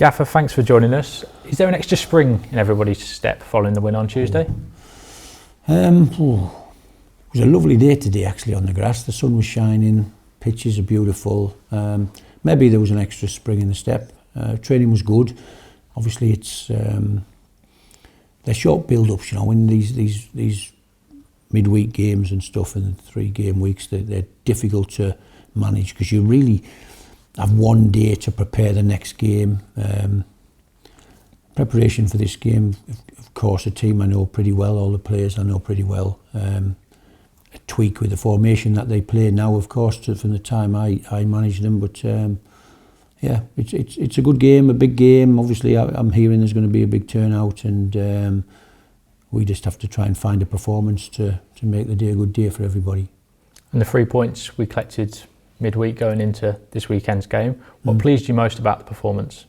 Gaffer, thanks for joining us. Is there an extra spring in everybody's step following the win on Tuesday? It was a lovely day today actually on the grass. The sun was shining, pitches are beautiful. Maybe there was an extra spring in the step. Training was good. Obviously it's they're short build-ups, you know, in these midweek games and stuff, and 3-game weeks, they're difficult to manage because you really have one day to prepare the next game. Preparation for this game, of course, a team I know pretty well, all the players I know pretty well. A tweak with the formation that they play now, of course, from the time I managed them. But yeah, it's a good game, a big game. Obviously, I'm hearing there's going to be a big turnout, and we just have to try and find a performance to make the day a good day for everybody. And the 3 points we collected midweek going into this weekend's game, what pleased you most about the performance?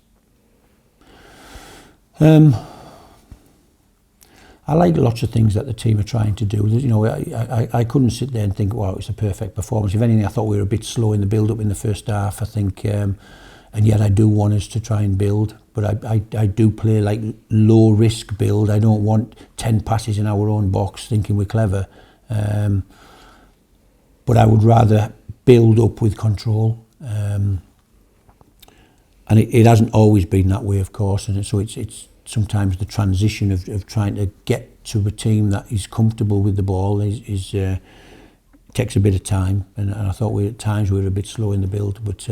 I like lots of things that the team are trying to do. You know, I couldn't sit there and think, wow, it's a perfect performance. If anything, I thought we were a bit slow in the build-up in the first half, I think, and yet I do want us to try and build, but I do play like low-risk build. I don't want 10 passes in our own box thinking we're clever, but I would rather build up with control, and it hasn't always been that way, of course, and so it's sometimes the transition of trying to get to a team that is comfortable with the ball is takes a bit of time, and I thought at times we were a bit slow in the build, but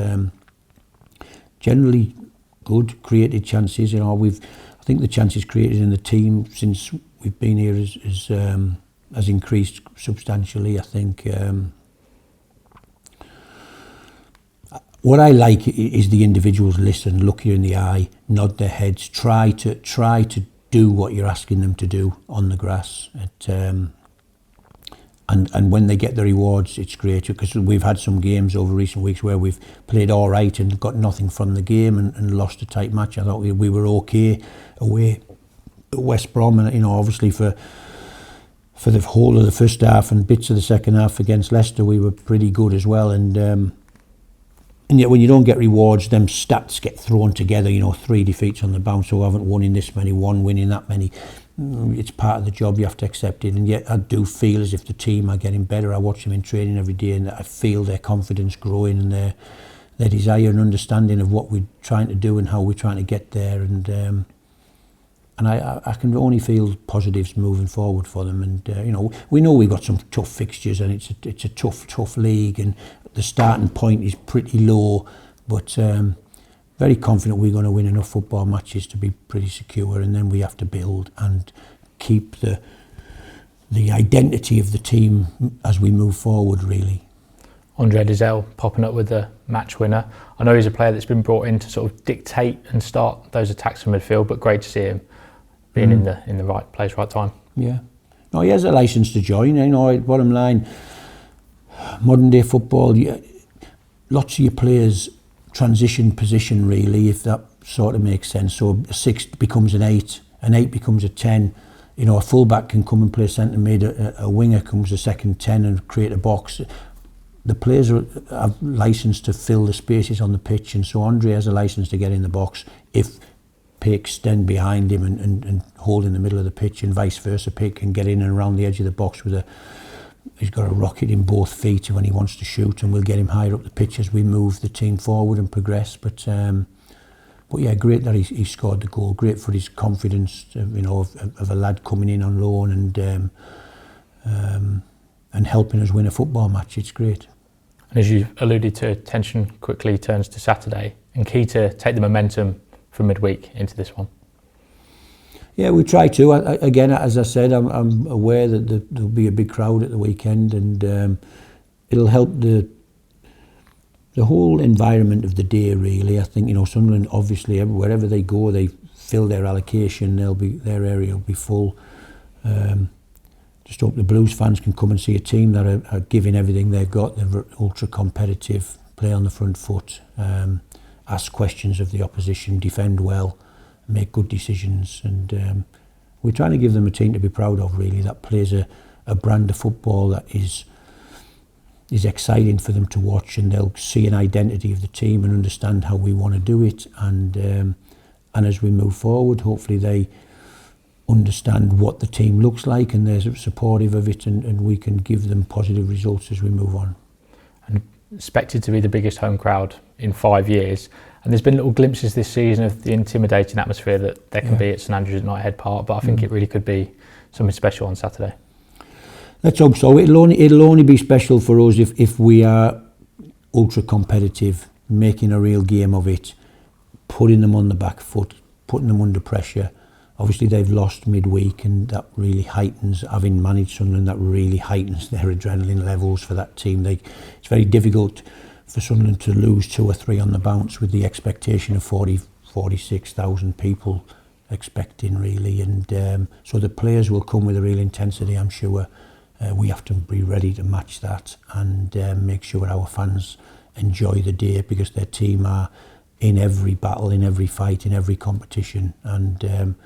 generally good, created chances. You know, I think the chances created in the team since we've been here has increased substantially. I think what I like is the individuals listen, look you in the eye, nod their heads, try to do what you're asking them to do on the grass. And when they get the rewards, it's great, because we've had some games over recent weeks where we've played all right and got nothing from the game and lost a tight match. I thought we were okay away at West Brom, and you know, obviously for the whole of the first half and bits of the second half against Leicester, we were pretty good as well. And yet when you don't get rewards, them stats get thrown together, you know, 3 defeats on the bounce, so I haven't won in this many, 1 win in that many. It's part of the job, you have to accept it. And yet I do feel as if the team are getting better. I watch them in training every day, and I feel their confidence growing, and their desire and understanding of what we're trying to do and how we're trying to get there. And I can only feel positives moving forward for them. And you know we've got some tough fixtures, and it's a tough league, and the starting point is pretty low, but very confident we're going to win enough football matches to be pretty secure, and then we have to build and keep the identity of the team as we move forward, really. Andre Dozzell popping up with the match winner. I know he's a player that's been brought in to sort of dictate and start those attacks from midfield, but great to see him being in the right place, right time. Yeah. No, he has a licence to join. You know, bottom line, modern day football, lots of your players transition position, really, if that sort of makes sense. So a 6 becomes an 8, an 8 becomes a 10. You know, a fullback can come and play centre mid, a winger comes a second 10 and create a box. The players have licence to fill the spaces on the pitch, and so Andre has a licence to get in the box if Pick stand behind him and hold in the middle of the pitch, and vice versa. Pick can get in and around the edge of the box with he's got a rocket in both feet when he wants to shoot, and we'll get him higher up the pitch as we move the team forward and progress. But yeah, great that he scored the goal. Great for his confidence, you know, of a lad coming in on loan and helping us win a football match. It's great. And as you alluded to, attention quickly turns to Saturday, and key to take the momentum from midweek into this one. Yeah, we try to. Again, as I said, I'm aware that there'll be a big crowd at the weekend, and it'll help the whole environment of the day, really. I think, you know, Sunderland, obviously, wherever they go, they fill their allocation. Their area will be full. Just hope the Blues fans can come and see a team that are giving everything they've got. They're ultra competitive, play on the front foot, ask questions of the opposition, defend well, make good decisions, and we're trying to give them a team to be proud of, really, that plays a brand of football that is exciting for them to watch, and they'll see an identity of the team and understand how we want to do it, and as we move forward, hopefully they understand what the team looks like and they're supportive of it, and we can give them positive results as we move on. And expected to be the biggest home crowd in 5 years, and there's been little glimpses this season of the intimidating atmosphere that there can be at St Andrews at Knighthead Park, but I think it really could be something special on Saturday. Let's hope so. It'll only be special for us if we are ultra competitive, making a real game of it, putting them on the back foot, putting them under pressure. Obviously they've lost midweek, and that really heightens, having managed Sunderland, that really heightens their adrenaline levels for that team. It's very difficult for Sunderland to lose 2 or 3 on the bounce with the expectation of 46,000 people expecting, really. And so the players will come with a real intensity, I'm sure. We have to be ready to match that and make sure our fans enjoy the day, because their team are in every battle, in every fight, in every competition, and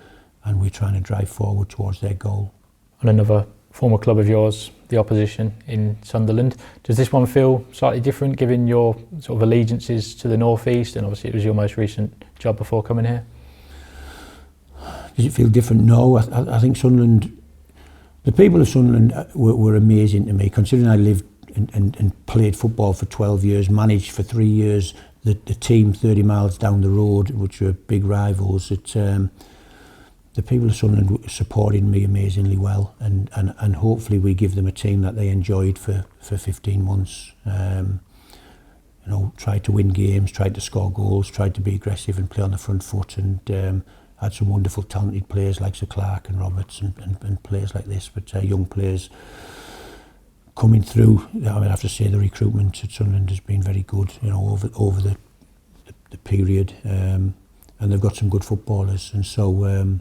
we're trying to drive forward towards their goal. And another former club of yours, the opposition in Sunderland, does this one feel slightly different given your sort of allegiances to the North East, and obviously it was your most recent job before coming here? Does it feel different? No, I think Sunderland, the people of Sunderland were amazing to me, considering I lived and played football for 12 years, managed for 3 years the team 30 miles down the road, which were big rivals. The people of Sunderland supported me amazingly well, and hopefully we give them a team that they enjoyed for 15 months. Tried to win games, tried to score goals, tried to be aggressive and play on the front foot, and had some wonderful talented players like Sir Clark and Roberts and players like this, but young players coming through. I have to say the recruitment at Sunderland has been very good, over the period, and they've got some good footballers, and so.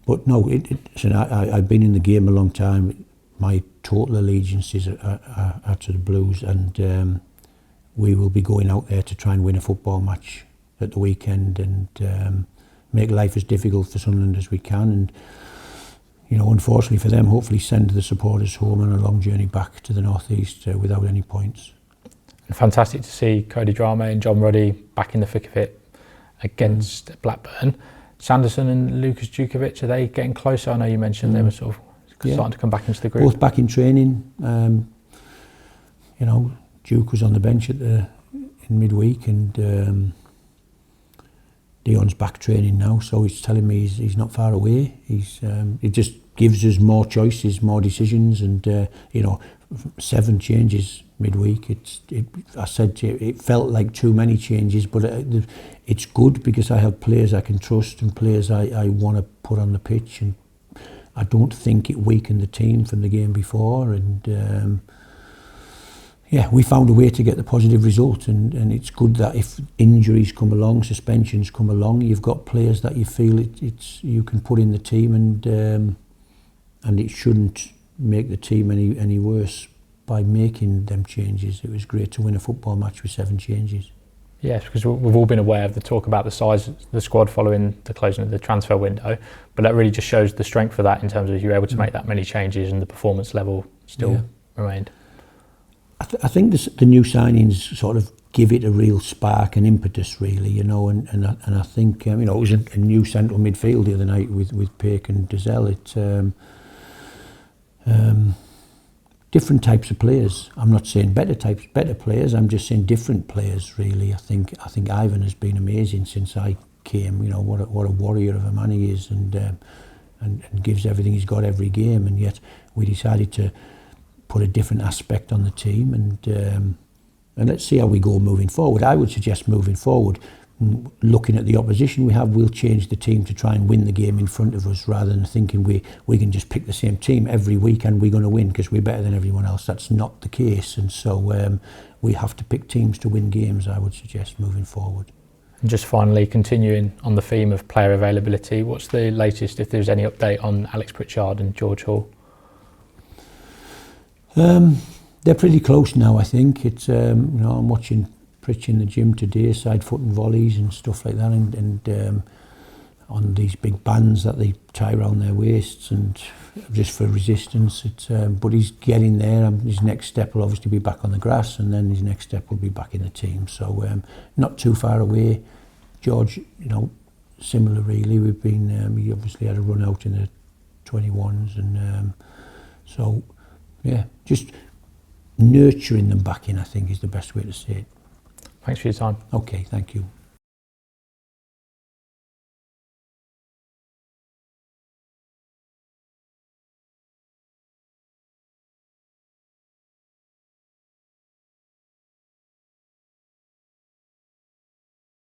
But no, I've been in the game a long time. My total allegiances are to the Blues, and we will be going out there to try and win a football match at the weekend, and make life as difficult for Sunderland as we can. And unfortunately for them, hopefully send the supporters home on a long journey back to the North East without any points. And fantastic to see Cody Drame and John Ruddy back in the thick of it against Blackburn. Sanderson and Lucas Djukovic, are they getting closer? I know you mentioned they were sort of starting to come back into the group. Both back in training. Duke was on the bench in midweek, and Dion's back training now, so he's telling me he's not far away. It just gives us more choices, more decisions, and 7 changes midweek. I said to you, it felt like too many changes, but it's good because I have players I can trust and players I want to put on the pitch, and I don't think it weakened the team from the game before, and we found a way to get the positive result, and it's good that if injuries come along, suspensions come along, you've got players that you feel you can put in the team, and it shouldn't make the team any worse by making them changes. It was great to win a football match with 7 changes. Yes, because we've all been aware of the talk about the size of the squad following the closing of the transfer window, but that really just shows the strength of that in terms of you were able to make that many changes and the performance level still remained. I think the new signings sort of give it a real spark and impetus, really, and I think it was a new central midfield the other night with Peake and Dozzell. Different types of players. I'm not saying better players. I'm just saying different players, really. I think Ivan has been amazing since I came. What a warrior of a man he is, and gives everything he's got every game. And yet we decided to put a different aspect on the team, and let's see how we go moving forward. I would suggest moving forward, looking at the opposition we have, we'll change the team to try and win the game in front of us, rather than thinking we can just pick the same team every week and we're going to win because we're better than everyone else. That's not the case, and so we have to pick teams to win games, I would suggest, moving forward. And just finally, continuing on the theme of player availability, what's the latest, if there's any update on Alex Pritchard and George Hall? They're pretty close now, I think. It's I'm watching Pritch in the gym today, side foot and volleys and stuff like that, and on these big bands that they tie around their waists, and just for resistance. But he's getting there. His next step will obviously be back on the grass, and then his next step will be back in the team. So not too far away. George, you know, similar really. We've been, he obviously had a run out in the 21s, and so yeah, just nurturing them back in, I think, is the best way to say it. Thanks for your time. Okay, thank you.